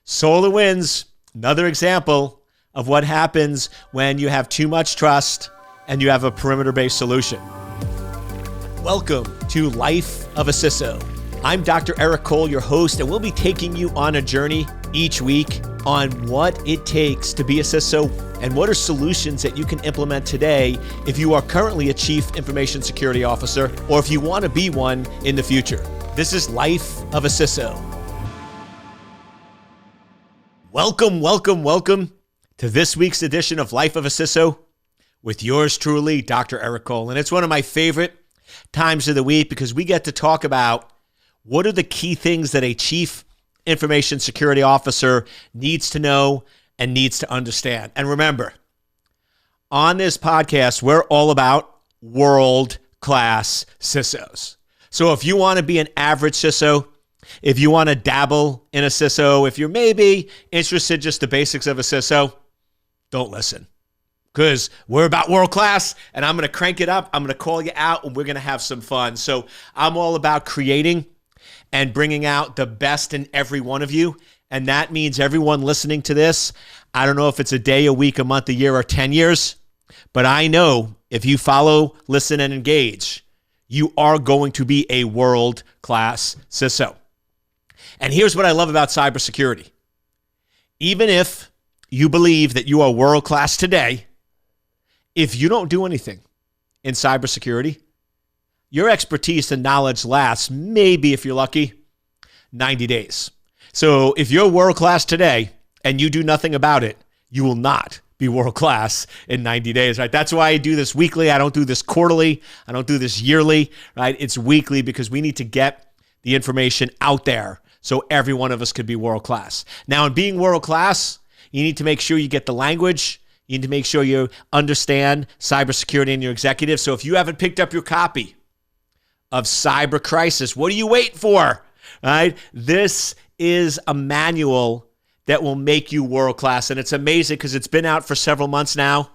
SolarWinds, another example of what happens when you have too much trust and you have a perimeter-based solution. Welcome to Life of a CISO. I'm Dr. Eric Cole, your host, and we'll be taking you on a journey each week on what it takes to be a CISO and what are solutions that you can implement today if you are currently a Chief Information Security Officer or if you want to be one in the future. This is Life of a CISO. Welcome to this week's edition of Life of a CISO with yours truly, Dr. Eric Cole. And it's one of my favorite times of the week because we get to talk about what are the key things that a Chief Information Security Officer needs to know and needs to understand. And remember, on this podcast, we're all about world-class CISOs. So if you want to be an average CISO, if you want to dabble in a CISO, if you're maybe interested in just the basics of a CISO, don't listen. Because we're about world-class, and I'm going to crank it up. I'm going to call you out, and we're going to have some fun. So I'm all about creating and bringing out the best in every one of you. And that means everyone listening to this, I don't know if it's a day, a week, a month, a year, or 10 years, but I know if you follow, listen, and engage, you are going to be a world-class CISO. And here's what I love about cybersecurity. Even if you believe that you are world-class today, if you don't do anything in cybersecurity, your expertise and knowledge lasts, maybe if you're lucky, 90 days. So if you're world-class today and you do nothing about it, you will not be world-class in 90 days, right? That's why I do this weekly. I don't do this quarterly. I don't do this yearly, right? It's weekly because we need to get the information out there so every one of us could be world-class. Now, in being world-class, you need to make sure you get the language. You need to make sure you understand cybersecurity and your executive. So if you haven't picked up your copy of Cyber Crisis, what are you waiting for? Right? This is a manual that will make you world-class. And it's amazing because it's been out for several months now.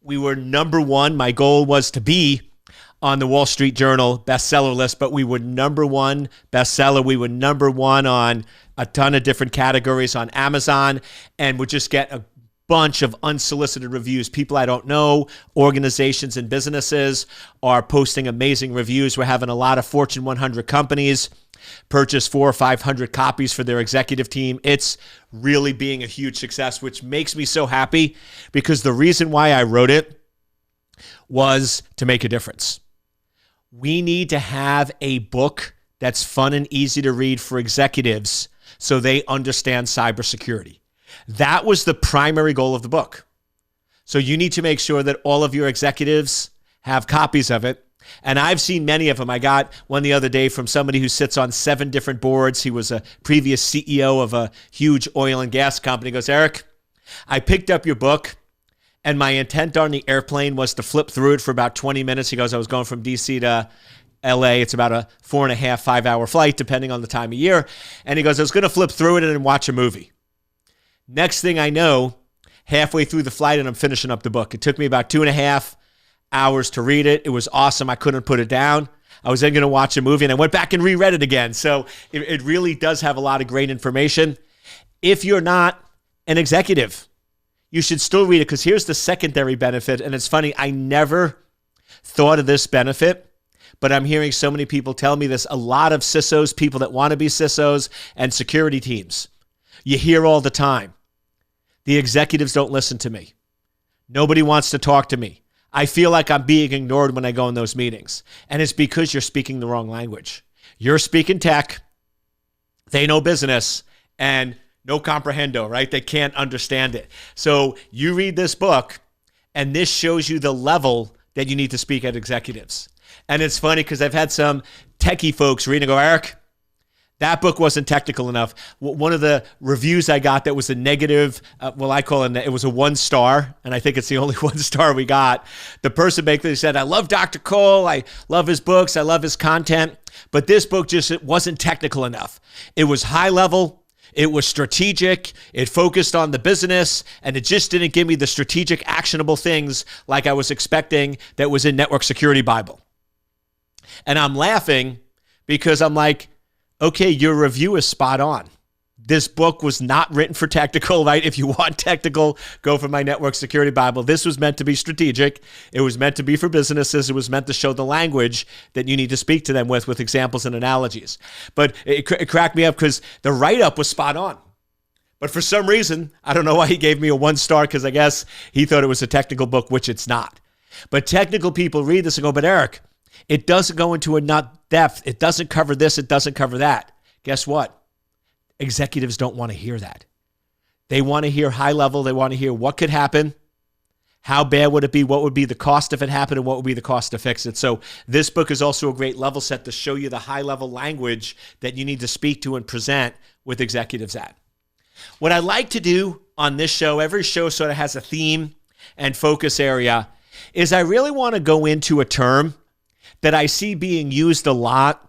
We were number one. My goal was to be on the Wall Street Journal bestseller list, but we were number one bestseller. We were number one on a ton of different categories on Amazon, and would just get a bunch of unsolicited reviews. People I don't know, organizations and businesses are posting amazing reviews. We're having a lot of Fortune 100 companies purchase 400 or 500 copies for their executive team. It's really being a huge success, which makes me so happy because the reason why I wrote it was to make a difference. We need to have a book that's fun and easy to read for executives so they understand cybersecurity. That was the primary goal of the book. So you need to make sure that all of your executives have copies of it. And I've seen many of them. I got one the other day from somebody who sits on 7 different boards. He was a previous CEO of a huge oil and gas company. He goes, Eric, I picked up your book, and my intent on the airplane was to flip through it for about 20 minutes. He goes, I was going from DC to LA. It's about a 4.5, 5-hour flight, depending on the time of year. And he goes, I was going to flip through it and then watch a movie. Next thing I know, halfway through the flight, and I'm finishing up the book. It took me about 2.5 hours to read it. It was awesome. I couldn't put it down. I was then going to watch a movie, and I went back and reread it again. So it really does have a lot of great information. If you're not an executive, you should still read it because here's the secondary benefit. And it's funny, I never thought of this benefit, but I'm hearing so many people tell me this. A lot of CISOs, people that want to be CISOs, and security teams, you hear all the time, the executives don't listen to me. Nobody wants to talk to me. I feel like I'm being ignored when I go in those meetings. And it's because you're speaking the wrong language. You're speaking tech, they know business, and no comprehendo, right? They can't understand it. So you read this book, and this shows you the level that you need to speak at executives. And it's funny because I've had some techie folks read and go, Eric, that book wasn't technical enough. One of the reviews I got that was a negative, I call it was a 1 star, and I think it's the only 1 star we got. The person basically said, I love Dr. Cole, I love his books, I love his content, but this book just it wasn't technical enough. It was high level, it was strategic, it focused on the business, and it just didn't give me the strategic, actionable things like I was expecting that was in Network Security Bible. And I'm laughing because I'm like, okay, your review is spot on. This book was not written for technical, right? If you want technical, go for my Network Security Bible. This was meant to be strategic. It was meant to be for businesses. It was meant to show the language that you need to speak to them with examples and analogies. But it cracked me up because the write-up was spot on. But for some reason, I don't know why he gave me a 1 star, because I guess he thought it was a technical book, which it's not. But technical people read this and go, but Eric, it doesn't go into enough depth. It doesn't cover this. It doesn't cover that. Guess what? Executives don't want to hear that. They want to hear high level. They want to hear what could happen, how bad would it be, what would be the cost if it happened, and what would be the cost to fix it. So this book is also a great level set to show you the high level language that you need to speak to and present with executives at. What I like to do on this show, every show sort of has a theme and focus area, is I really want to go into a term that I see being used a lot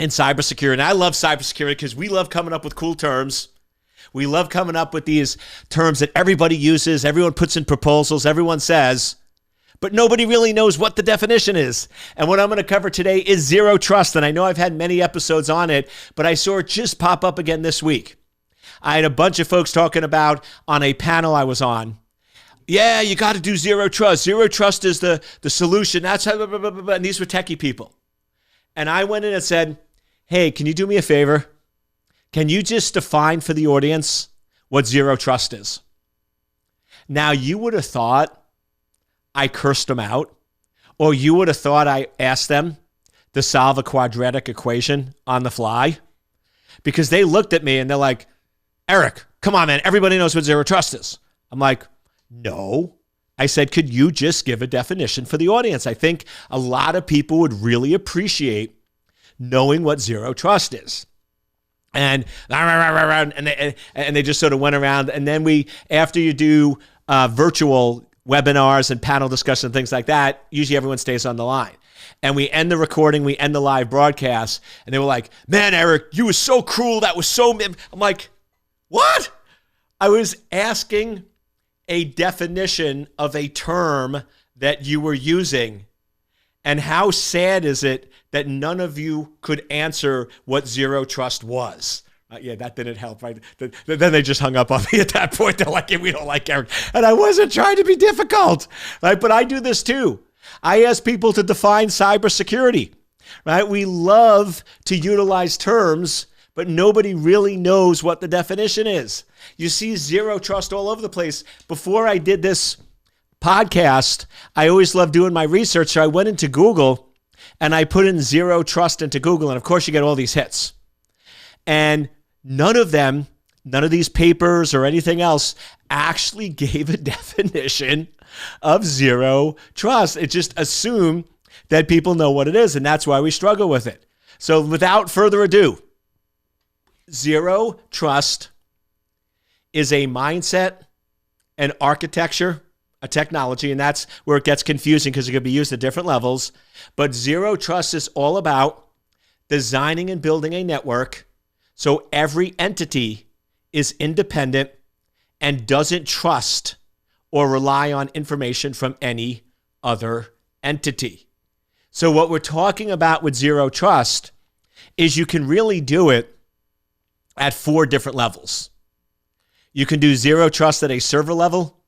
in cybersecurity. And I love cybersecurity because we love coming up with cool terms. We love coming up with these terms that everybody uses, everyone puts in proposals, everyone says, but nobody really knows what the definition is. And what I'm going to cover today is zero trust. And I know I've had many episodes on it, but I saw it just pop up again this week. I had a bunch of folks talking about on a panel I was on. Yeah, you got to do zero trust. Zero trust is the solution. That's how, blah, blah, blah, blah. And these were techie people. And I went in and said, hey, can you do me a favor? Can you just define for the audience what zero trust is? Now, you would have thought I cursed them out, or you would have thought I asked them to solve a quadratic equation on the fly, because they looked at me and they're like, Eric, come on, man. Everybody knows what zero trust is. I'm like, no. I said, could you just give a definition for the audience? I think a lot of people would really appreciate knowing what zero trust is. And they just sort of went around. And then after you do virtual webinars and panel discussion and things like that, usually everyone stays on the line. And we end the recording, we end the live broadcast, and they were like, man, Eric, you were so cruel. That was so... I'm like, what? I was asking a definition of a term that you were using. And how sad is it that none of you could answer what zero trust was? Yeah, that didn't help, right? Then they just hung up on me at that point. They're like, we don't like Eric. And I wasn't trying to be difficult, right? But I do this too. I ask people to define cybersecurity, right? We love to utilize terms, but nobody really knows what the definition is. You see zero trust all over the place. Before I did this podcast, I always loved doing my research. So I went into Google and I put in zero trust into Google. And of course you get all these hits. And none of these papers or anything else actually gave a definition of zero trust. It just assumed that people know what it is. And that's why we struggle with it. So without further ado, zero trust is a mindset, an architecture, a technology, and that's where it gets confusing because it can be used at different levels. But zero trust is all about designing and building a network so every entity is independent and doesn't trust or rely on information from any other entity. So what we're talking about with zero trust is you can really do it at 4 different levels. You can do zero trust at a server level.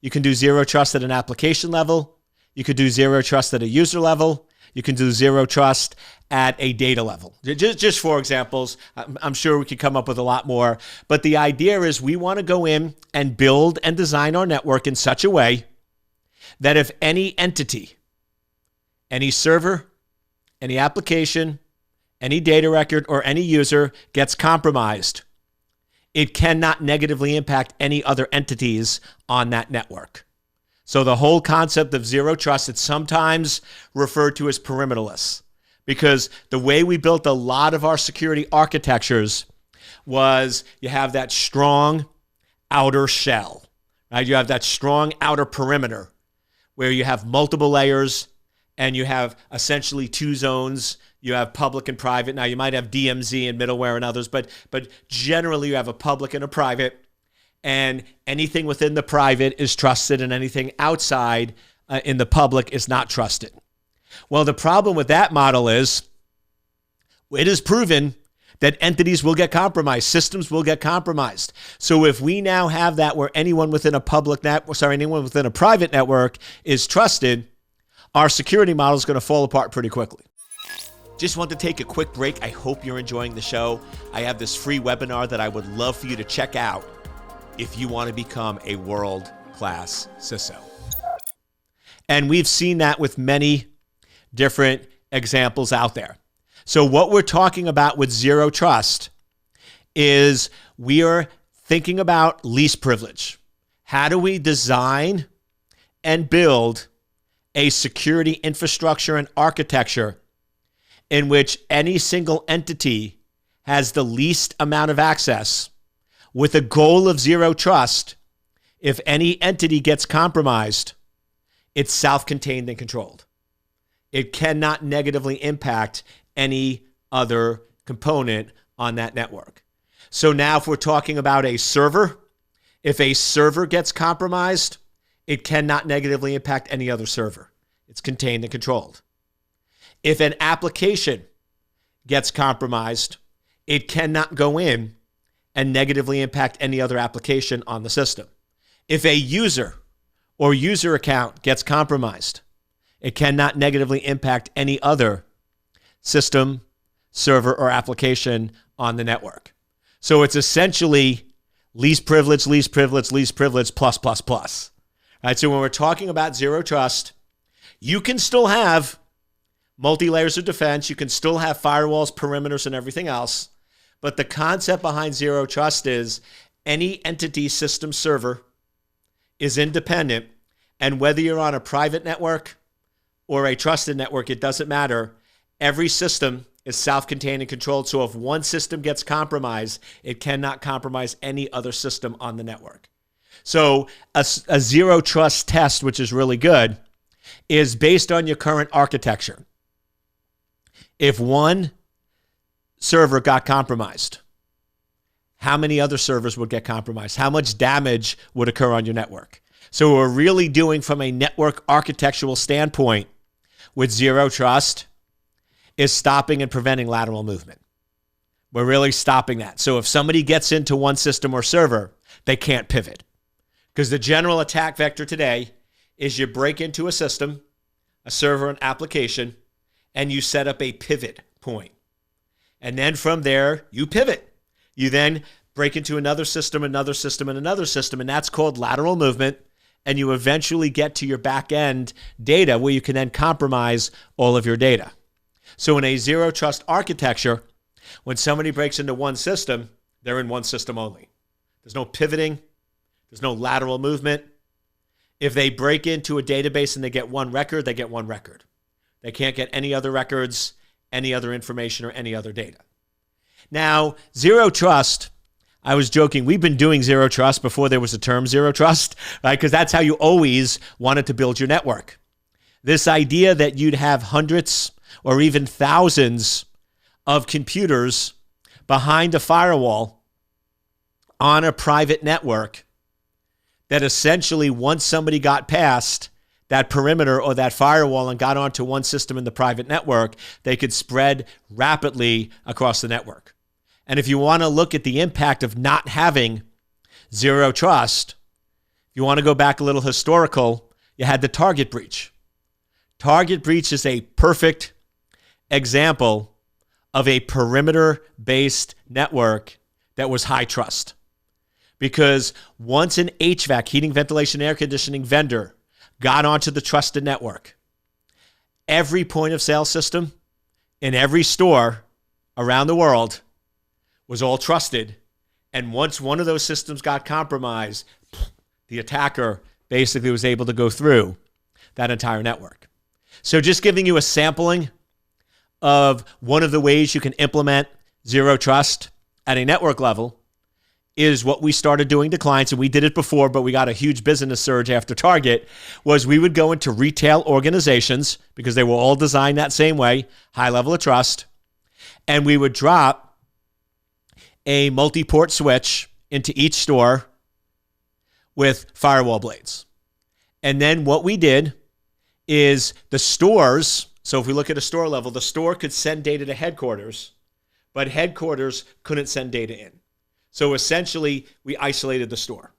You can do zero trust at an application level. You could do zero trust at a user level. You can do zero trust at a data level. Just 4 examples. I'm sure we could come up with a lot more. But the idea is we want to go in and build and design our network in such a way that if any entity, any server, any application, any data record, or any user gets compromised, it cannot negatively impact any other entities on that network. So the whole concept of zero trust, it's sometimes referred to as perimeterless, because the way we built a lot of our security architectures was you have that strong outer shell, right? You have that strong outer perimeter where you have multiple layers and you have essentially 2 zones. You have public and private. Now, you might have DMZ and middleware and others, but generally you have a public and a private, and anything within the private is trusted and anything outside in the public is not trusted. Well, the problem with that model is it is proven that entities will get compromised, systems will get compromised. So if we now have that where anyone within a anyone within a private network is trusted, our security model is going to fall apart pretty quickly. Just want to take a quick break. I hope you're enjoying the show. I have this free webinar that I would love for you to check out if you want to become a world-class CISO. And we've seen that with many different examples out there. So what we're talking about with zero trust is we are thinking about least privilege. How do we design and build a security infrastructure and architecture in which any single entity has the least amount of access with a goal of zero trust? If any entity gets compromised, it's self-contained and controlled. It cannot negatively impact any other component on that network. So now if we're talking about a server, if a server gets compromised, it cannot negatively impact any other server. It's contained and controlled. If an application gets compromised, it cannot go in and negatively impact any other application on the system. If a user or user account gets compromised, it cannot negatively impact any other system, server, or application on the network. So it's essentially least privilege, least privilege, least privilege, plus, plus, plus. All right, so when we're talking about zero trust, you can still have multi-layers of defense. You can still have firewalls, perimeters, and everything else. But the concept behind zero trust is any entity, system, server is independent. And whether you're on a private network or a trusted network, it doesn't matter. Every system is self-contained and controlled. So if one system gets compromised, it cannot compromise any other system on the network. So a zero trust test, which is really good, is based on your current architecture. If one server got compromised, how many other servers would get compromised? How much damage would occur on your network? So what we're really doing from a network architectural standpoint with zero trust is stopping and preventing lateral movement. We're really stopping that. So if somebody gets into one system or server, they can't pivot. Because the general attack vector today is you break into a system, a server, an application, and you set up a pivot point. And then from there, you pivot. You then break into another system, another system, and another system, and that's called lateral movement. And you eventually get to your back-end data where you can then compromise all of your data. So in a zero trust architecture, when somebody breaks into one system, they're in one system only. There's no pivoting. There's no lateral movement. If they break into a database and they get one record, they get one record. They can't get any other records, any other information, or any other data. Now, zero trust, I was joking, we've been doing zero trust before there was a term zero trust, right? Because that's how you always wanted to build your network. This idea that you'd have hundreds or even thousands of computers behind a firewall on a private network, that essentially once somebody got past that perimeter or that firewall and got onto one system in the private network, they could spread rapidly across the network. And if you want to look at the impact of not having zero trust, if you want to go back a little historical, you had the Target breach. Target breach is a perfect example of a perimeter-based network that was high trust. Because once an HVAC, heating, ventilation, air conditioning vendor, got onto the trusted network, every point of sale system in every store around the world was all trusted. And once one of those systems got compromised, the attacker basically was able to go through that entire network. So just giving you a sampling of one of the ways you can implement zero trust at a network level is what we started doing to clients, and we did it before, but we got a huge business surge after Target, was we would go into retail organizations because they were all designed that same way, high level of trust, and we would drop a multi-port switch into each store with firewall blades. And then what we did is the stores, so if we look at a store level, the store could send data to headquarters but headquarters couldn't send data in. So essentially, we isolated the store.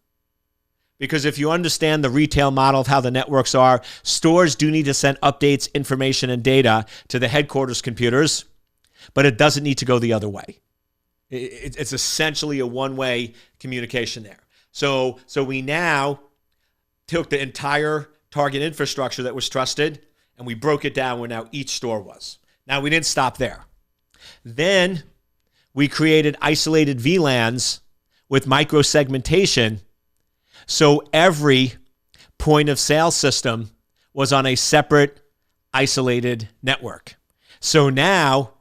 Because if you understand the retail model of how the networks are, stores do need to send updates, information, and data to the headquarters computers, but it doesn't need to go the other way. It's essentially a one-way communication there. So we now took the entire target infrastructure that was trusted, and we broke it down where now each store was. Now, we didn't stop there. Then we created isolated VLANs with micro-segmentation, so every point of sale system was on a separate, isolated network. So now,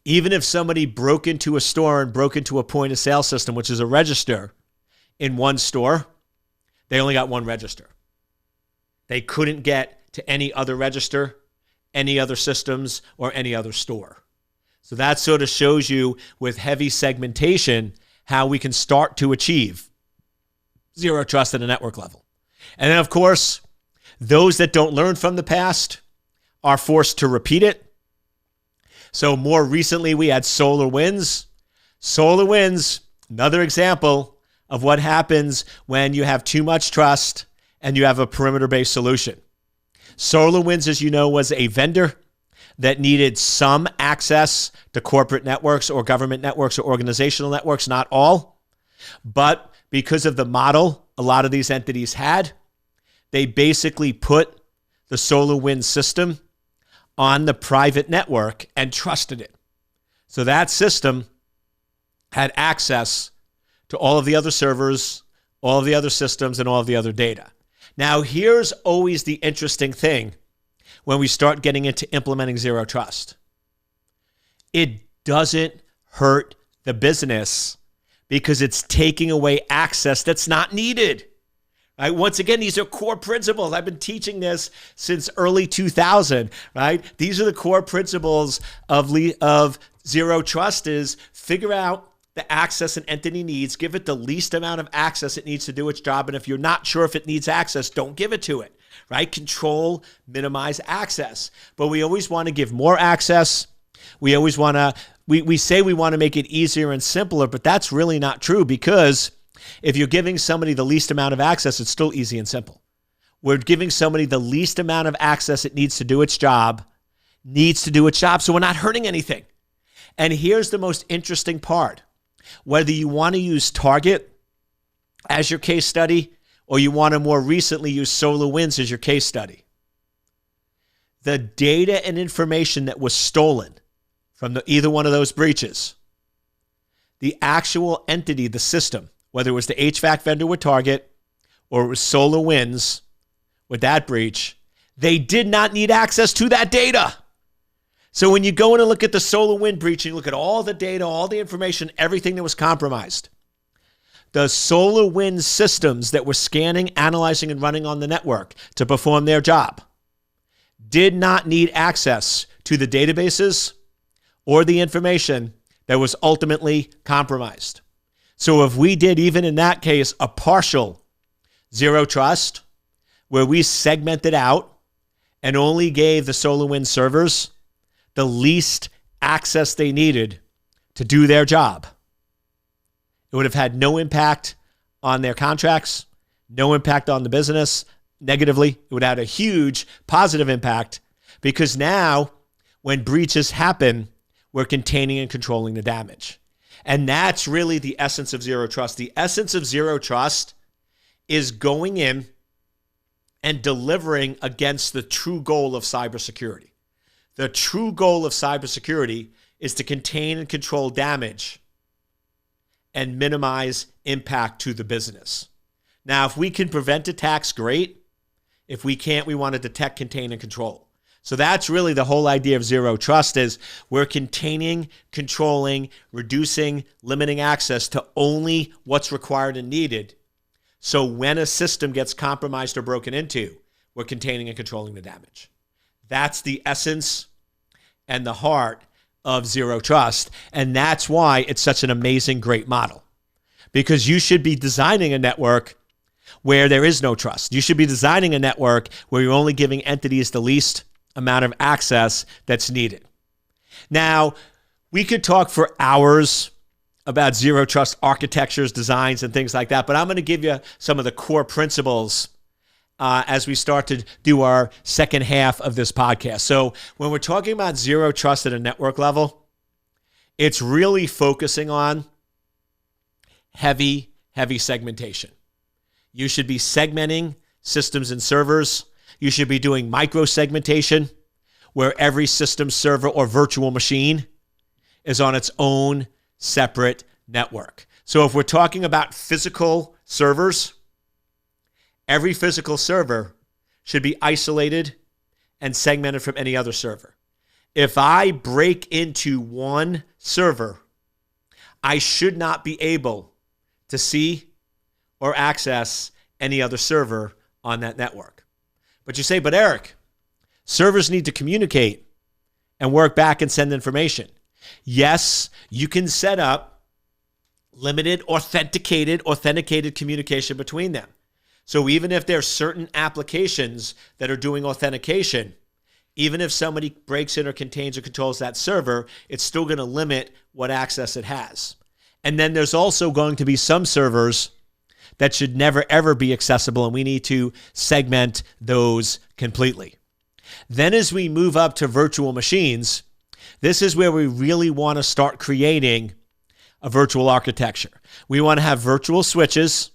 even if somebody broke into a store and broke into a point of sale system, which is a register in one store, they only got one register. They couldn't get to any other register, any other systems, or any other store. So that sort of shows you with heavy segmentation how we can start to achieve zero trust at a network level. And then, of course, those that don't learn from the past are forced to repeat it. So more recently, we had SolarWinds. SolarWinds, another example of what happens when you have too much trust and you have a perimeter-based solution. SolarWinds, as you know, was a vendor that needed some access to corporate networks or government networks or organizational networks, not all. But because of the model a lot of these entities had, they basically put the SolarWinds system on the private network and trusted it. So that system had access to all of the other servers, all of the other systems, and all of the other data. Now, here's always the interesting thing when we start getting into implementing zero trust. It doesn't hurt the business because it's taking away access that's not needed. Right? Once again, these are core principles. I've been teaching this since early 2000, right? These are the core principles of zero trust is figure out the access an entity needs, give it the least amount of access it needs to do its job. And if you're not sure if it needs access, don't give it to it, right? Control, minimize access. But we always want to give more access. We always want to, we say we want to make it easier and simpler, but that's really not true because if you're giving somebody the least amount of access, it's still easy and simple. We're giving somebody the least amount of access it needs to do its job, so we're not hurting anything. And here's the most interesting part. Whether you want to use Target as your case study or you want to more recently use SolarWinds as your case study, the data and information that was stolen from either one of those breaches, the actual entity, the system, whether it was the HVAC vendor with Target or it was SolarWinds with that breach, they did not need access to that data. So when you go in and look at the SolarWinds breach and you look at all the data, all the information, everything that was compromised, the SolarWinds systems that were scanning, analyzing, and running on the network to perform their job did not need access to the databases or the information that was ultimately compromised. So if we did, even in that case, a partial zero trust where we segmented out and only gave the SolarWinds servers the least access they needed to do their job, it would have had no impact on their contracts, no impact on the business negatively. It would have had a huge positive impact because now when breaches happen, we're containing and controlling the damage. And that's really the essence of zero trust. The essence of zero trust is going in and delivering against the true goal of cybersecurity. The true goal of cybersecurity is to contain and control damage and minimize impact to the business. Now, if we can prevent attacks, great. If we can't, we want to detect, contain, and control. So that's really the whole idea of zero trust is we're containing, controlling, reducing, limiting access to only what's required and needed. So when a system gets compromised or broken into, we're containing and controlling the damage. That's the essence and the heart of zero trust. And that's why it's such an amazing, great model. Because you should be designing a network where there is no trust. You should be designing a network where you're only giving entities the least amount of access that's needed. Now, We could talk for hours about zero trust architectures, designs, and things like that, but I'm going to give you some of the core principles as we start to do our second half of this podcast. So when we're talking about zero trust at a network level, it's really focusing on heavy segmentation. You should be segmenting systems and servers. You should be doing micro segmentation, where every system, server, or virtual machine is on its own separate network. So if we're talking about physical servers, every physical server should be isolated and segmented from any other server. If I break into one server, I should not be able to see or access any other server on that network. But you say, but Eric, servers need to communicate and work back and send information. Yes, you can set up limited authenticated communication between them. So even if there's certain applications that are doing authentication, even if somebody breaks in or contains or controls that server, it's still going to limit what access it has. And then there's also going to be some servers that should never, ever be accessible, and we need to segment those completely. Then as we move up to virtual machines, this is where we really want to start creating a virtual architecture. We want to have virtual switches,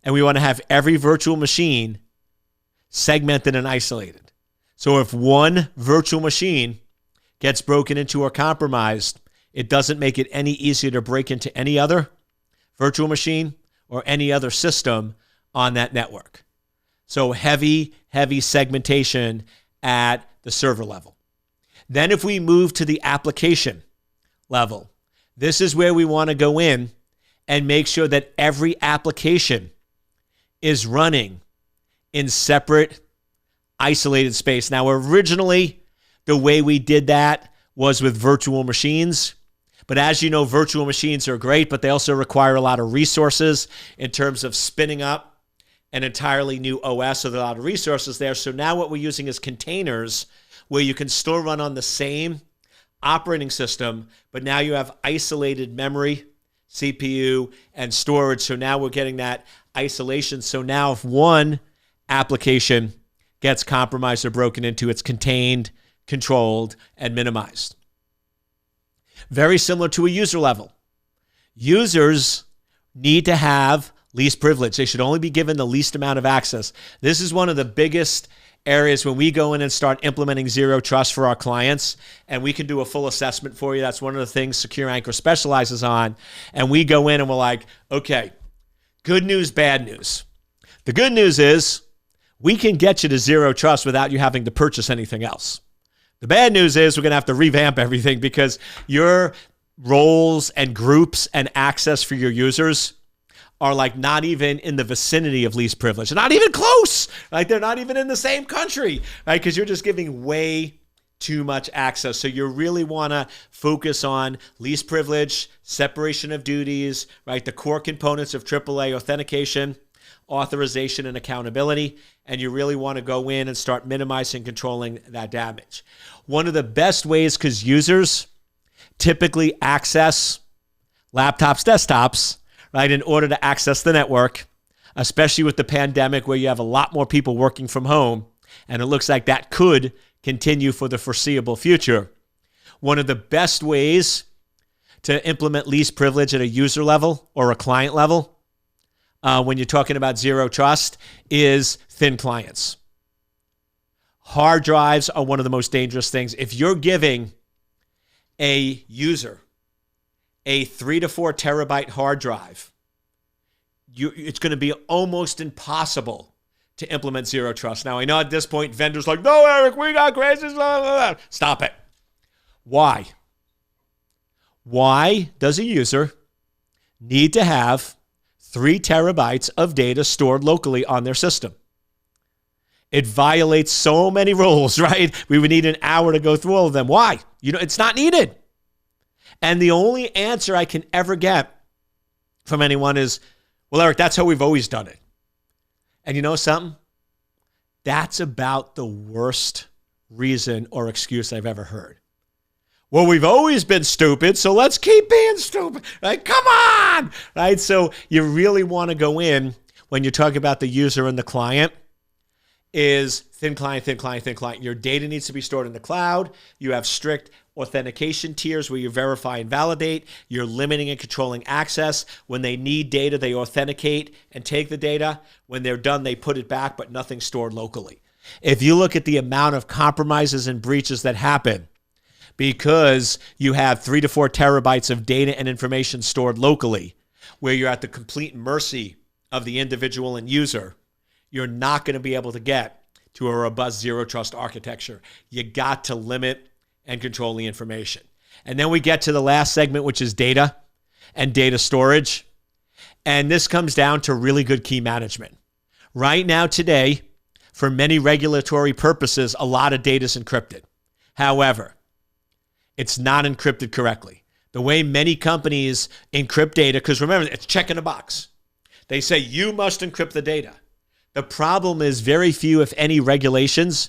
and we want to have every virtual machine segmented and isolated. So if one virtual machine gets broken into or compromised, it doesn't make it any easier to break into any other virtual machine or any other system on that network. So heavy segmentation at the server level. Then if we move to the application level, this is where we want to go in and make sure that every application is running in separate, isolated space. Now, originally, the way we did that was with virtual machines. But as you know, virtual machines are great, but they also require a lot of resources in terms of spinning up an entirely new OS. So there are a lot of resources there. So now what we're using is containers where you can still run on the same operating system, but now you have isolated memory, CPU, and storage. So now we're getting that isolation. So now if one application gets compromised or broken into, it's contained, controlled, and minimized. Very similar to a user level. Users need to have least privilege. They should only be given the least amount of access. This is one of the biggest areas when we go in and start implementing zero trust for our clients, and we can do a full assessment for you. That's one of the things Secure Anchor specializes on. And we go in and we're like, okay, good news, bad news. The good news is we can get you to zero trust without you having to purchase anything else. The bad news is we're going to have to revamp everything because your roles and groups and access for your users are like not even in the vicinity of least privilege. They're not even close. Like they're not even in the same country, right? Because you're just giving way too much access. So you really want to focus on least privilege, separation of duties, right? The core components of AAA authentication, authorization, and accountability. And you really want to go in and start minimizing, controlling that damage. One of the best ways, because users typically access laptops, desktops, right, in order to access the network, especially with the pandemic where you have a lot more people working from home, and it looks like that could continue for the foreseeable future. One of the best ways to implement least privilege at a user level or a client level when you're talking about zero trust is thin clients. Hard drives are one of the most dangerous things. If you're giving a user a 3 to 4 terabyte hard drive, it's going to be almost impossible to implement zero trust. Now, I know at this point, vendors are like, no, Eric, we got crazy. Blah, blah, blah. Stop it. Why? Why does a user need to have 3 terabytes of data stored locally on their system? It violates so many rules, right? We would need an hour to go through all of them. Why? It's not needed. And the only answer I can ever get from anyone is, well, Eric, that's how we've always done it. And you know something? That's about the worst reason or excuse I've ever heard. Well, we've always been stupid, so let's keep being stupid. Right? Come on. Right? So you really want to go in when you're talking about the user and the client is thin client, thin client, thin client. Your data needs to be stored in the cloud. You have strict authentication tiers where you verify and validate. You're limiting and controlling access. When they need data, they authenticate and take the data. When they're done, they put it back, but nothing's stored locally. If you look at the amount of compromises and breaches that happen because you have 3 to 4 terabytes of data and information stored locally, where you're at the complete mercy of the individual and user, you're not going to be able to get to a robust zero trust architecture. You got to limit and control the information. And then we get to the last segment, which is data and data storage. And this comes down to really good key management. Right now, today, for many regulatory purposes, a lot of data is encrypted. However, it's not encrypted correctly. The way many companies encrypt data, because remember, it's checking a box. They say you must encrypt the data. The problem is very few, if any, regulations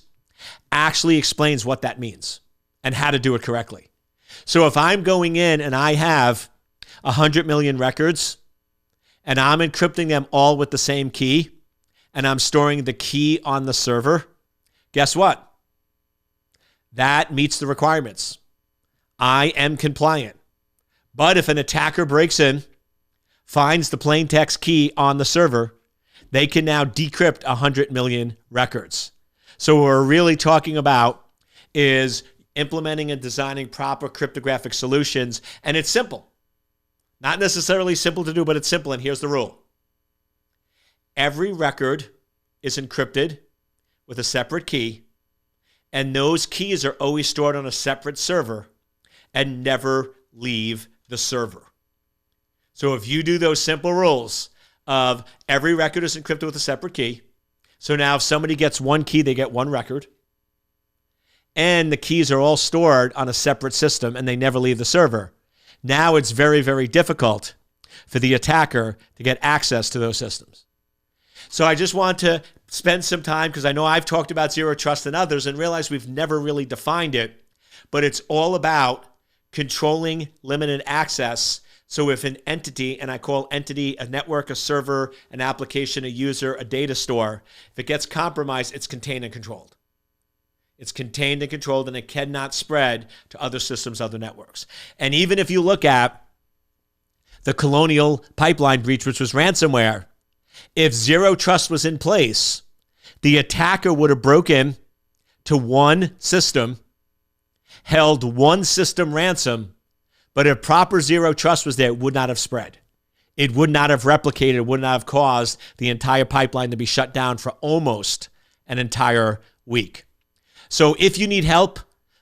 actually explains what that means and how to do it correctly. So if I'm going in and I have 100 million records and I'm encrypting them all with the same key and I'm storing the key on the server, guess what? That meets the requirements. I am compliant. But if an attacker breaks in, finds the plain text key on the server, they can now decrypt 100 million records. So what we're really talking about is implementing and designing proper cryptographic solutions. And it's simple. Not necessarily simple to do, but it's simple. And here's the rule. Every record is encrypted with a separate key. And those keys are always stored on a separate server and never leave the server. So if you do those simple rules of every record is encrypted with a separate key. So now if somebody gets one key, they get one record. And the keys are all stored on a separate system and they never leave the server. Now it's very, very difficult for the attacker to get access to those systems. So I just want to spend some time, because I know I've talked about zero trust and others and realize we've never really defined it, but it's all about controlling limited access. So if an entity, and I call entity a network, a server, an application, a user, a data store, if it gets compromised, it's contained and controlled. It's contained and controlled, and it cannot spread to other systems, other networks. And even if you look at the Colonial Pipeline breach, which was ransomware, if zero trust was in place, the attacker would have broken to one system, held one system ransom, but if proper zero trust was there, it would not have spread. It would not have replicated, it would not have caused the entire pipeline to be shut down for almost an entire week. So if you need help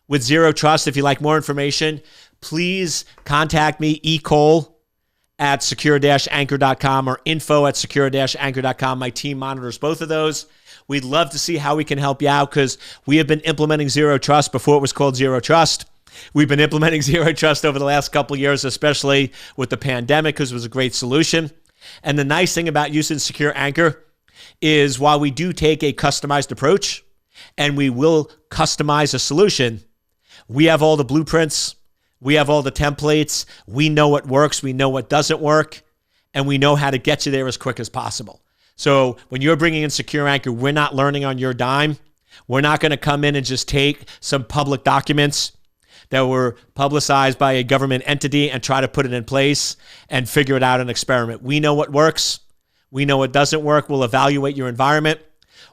with zero trust, if you'd like more information, please contact me, ecole@secure-anchor.com or info@secure-anchor.com. My team monitors both of those. We'd love to see how we can help you out, because we have been implementing zero trust before it was called zero trust. We've been implementing zero trust over the last couple of years, especially with the pandemic, because it was a great solution. And the nice thing about using Secure Anchor is while we do take a customized approach and we will customize a solution, we have all the blueprints, we have all the templates, we know what works, we know what doesn't work, and we know how to get you there as quick as possible. So when you're bringing in Secure Anchor, we're not learning on your dime. We're not going to come in and just take some public documents that were publicized by a government entity and try to put it in place and figure it out and experiment. We know what works. We know what doesn't work. We'll evaluate your environment.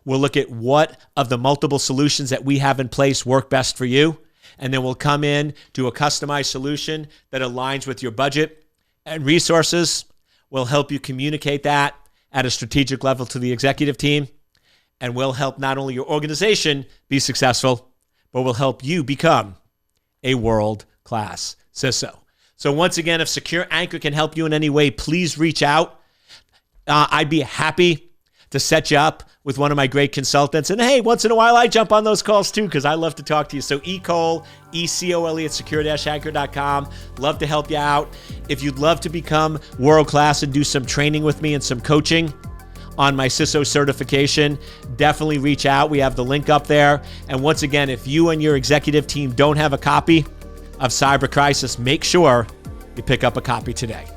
We'll look at what of the multiple solutions that we have in place work best for you. And then we'll come in, do a customized solution that aligns with your budget and resources. We'll help you communicate that at a strategic level to the executive team. And we'll help not only your organization be successful, but we'll help you become a world-class CISO. So once again, if Secure Anchor can help you in any way, please reach out. I'd be happy to set you up with one of my great consultants. And hey, once in a while, I jump on those calls too, because I love to talk to you. So ecole, ECOLE @secure-anchor.com. Love to help you out. If you'd love to become world-class and do some training with me and some coaching on my CISO certification, definitely reach out. We have the link up there. And once again, if you and your executive team don't have a copy of Cyber Crisis. Make sure you pick up a copy today.